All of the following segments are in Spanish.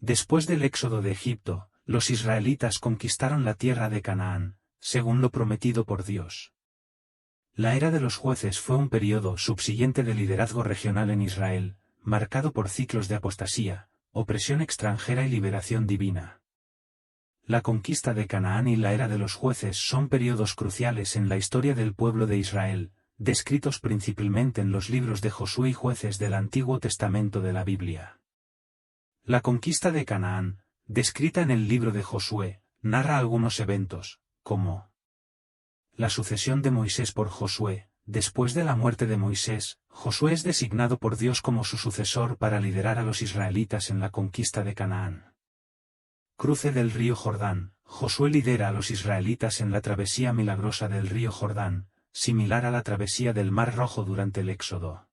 Después del éxodo de Egipto, los israelitas conquistaron la tierra de Canaán, según lo prometido por Dios. La era de los jueces fue un periodo subsiguiente de liderazgo regional en Israel, marcado por ciclos de apostasía, opresión extranjera y liberación divina. La conquista de Canaán y la era de los jueces son periodos cruciales en la historia del pueblo de Israel, descritos principalmente en los libros de Josué y Jueces del Antiguo Testamento de la Biblia. La conquista de Canaán, descrita en el libro de Josué, narra algunos eventos, como la sucesión de Moisés por Josué. Después de la muerte de Moisés, Josué es designado por Dios como su sucesor para liderar a los israelitas en la conquista de Canaán. Cruce del río Jordán. Josué lidera a los israelitas en la travesía milagrosa del río Jordán, similar a la travesía del Mar Rojo durante el Éxodo.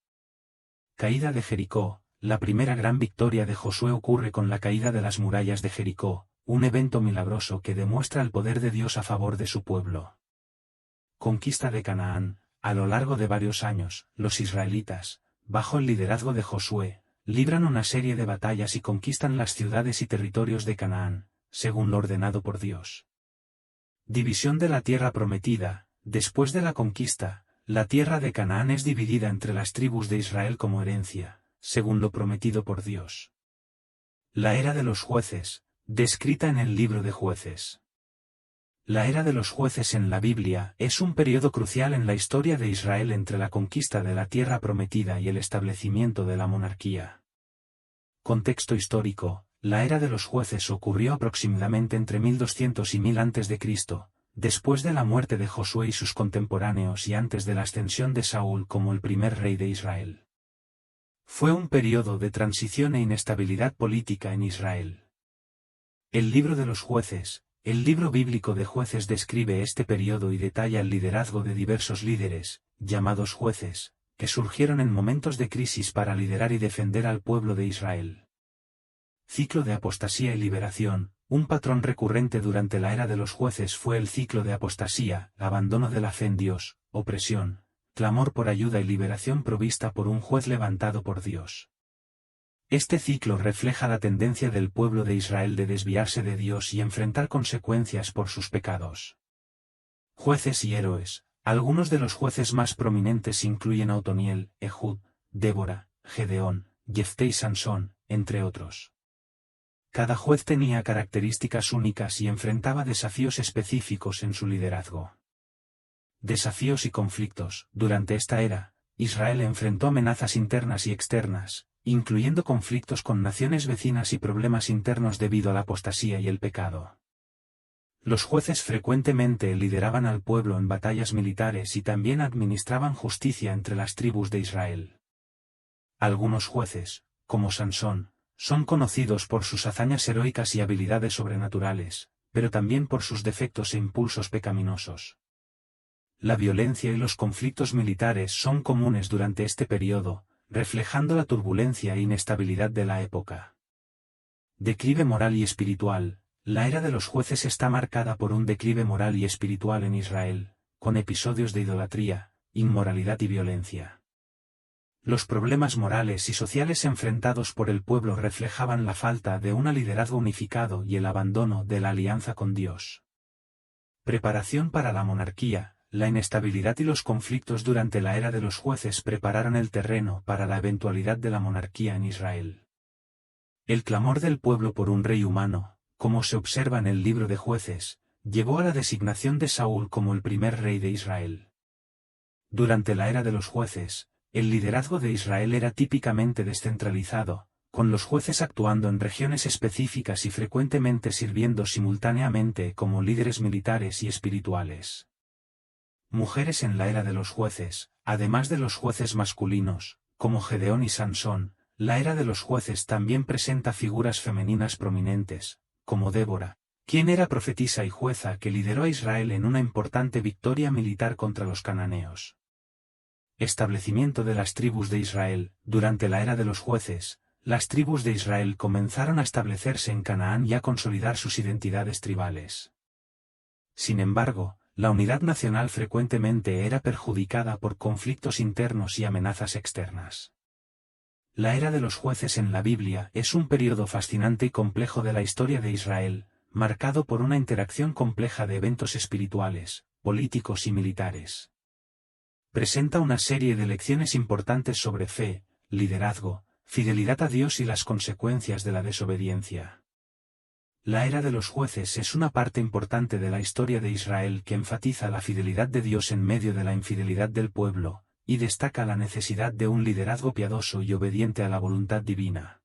Caída de Jericó. La primera gran victoria de Josué ocurre con la caída de las murallas de Jericó, un evento milagroso que demuestra el poder de Dios a favor de su pueblo. Conquista de Canaán. A lo largo de varios años, los israelitas, bajo el liderazgo de Josué, libran una serie de batallas y conquistan las ciudades y territorios de Canaán, según lo ordenado por Dios. División de la tierra prometida. Después de la conquista, la tierra de Canaán es dividida entre las tribus de Israel como herencia, según lo prometido por Dios. La era de los jueces, descrita en el libro de Jueces. La era de los jueces en la Biblia es un periodo crucial en la historia de Israel entre la conquista de la tierra prometida y el establecimiento de la monarquía. Contexto histórico. La era de los jueces ocurrió aproximadamente entre 1200 y 1000 a.C., después de la muerte de Josué y sus contemporáneos y antes de la ascensión de Saúl como el primer rey de Israel. Fue un periodo de transición e inestabilidad política en Israel. El libro de los jueces. El libro bíblico de Jueces describe este periodo y detalla el liderazgo de diversos líderes, llamados jueces, que surgieron en momentos de crisis para liderar y defender al pueblo de Israel. Ciclo de apostasía y liberación. Un patrón recurrente durante la era de los jueces fue el ciclo de apostasía, abandono de la fe en Dios, opresión, clamor por ayuda y liberación provista por un juez levantado por Dios. Este ciclo refleja la tendencia del pueblo de Israel de desviarse de Dios y enfrentar consecuencias por sus pecados. Jueces y héroes. Algunos de los jueces más prominentes incluyen a Otoniel, Ehud, Débora, Gedeón, Jefté y Sansón, entre otros. Cada juez tenía características únicas y enfrentaba desafíos específicos en su liderazgo. Desafíos y conflictos. Durante esta era, Israel enfrentó amenazas internas y externas, incluyendo conflictos con naciones vecinas y problemas internos debido a la apostasía y el pecado. Los jueces frecuentemente lideraban al pueblo en batallas militares y también administraban justicia entre las tribus de Israel. Algunos jueces, como Sansón, son conocidos por sus hazañas heroicas y habilidades sobrenaturales, pero también por sus defectos e impulsos pecaminosos. La violencia y los conflictos militares son comunes durante este periodo, reflejando la turbulencia e inestabilidad de la época. Declive moral y espiritual. La era de los jueces está marcada por un declive moral y espiritual en Israel, con episodios de idolatría, inmoralidad y violencia. Los problemas morales y sociales enfrentados por el pueblo reflejaban la falta de un liderazgo unificado y el abandono de la alianza con Dios. Preparación para la monarquía. La inestabilidad y los conflictos durante la era de los jueces prepararon el terreno para la eventualidad de la monarquía en Israel. El clamor del pueblo por un rey humano, como se observa en el libro de Jueces, llevó a la designación de Saúl como el primer rey de Israel. Durante la era de los jueces, el liderazgo de Israel era típicamente descentralizado, con los jueces actuando en regiones específicas y frecuentemente sirviendo simultáneamente como líderes militares y espirituales. Mujeres en la era de los jueces. Además de los jueces masculinos, como Gedeón y Sansón, la era de los jueces también presenta figuras femeninas prominentes, como Débora, quien era profetisa y jueza que lideró a Israel en una importante victoria militar contra los cananeos. Establecimiento de las tribus de Israel. Durante la era de los jueces, las tribus de Israel comenzaron a establecerse en Canaán y a consolidar sus identidades tribales. Sin embargo, la unidad nacional frecuentemente era perjudicada por conflictos internos y amenazas externas. La era de los jueces en la Biblia es un periodo fascinante y complejo de la historia de Israel, marcado por una interacción compleja de eventos espirituales, políticos y militares. Presenta una serie de lecciones importantes sobre fe, liderazgo, fidelidad a Dios y las consecuencias de la desobediencia. La era de los jueces es una parte importante de la historia de Israel que enfatiza la fidelidad de Dios en medio de la infidelidad del pueblo, y destaca la necesidad de un liderazgo piadoso y obediente a la voluntad divina.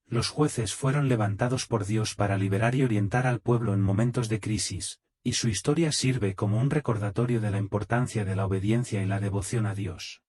Los jueces fueron levantados por Dios para liberar y orientar al pueblo en momentos de crisis, y su historia sirve como un recordatorio de la importancia de la obediencia y la devoción a Dios.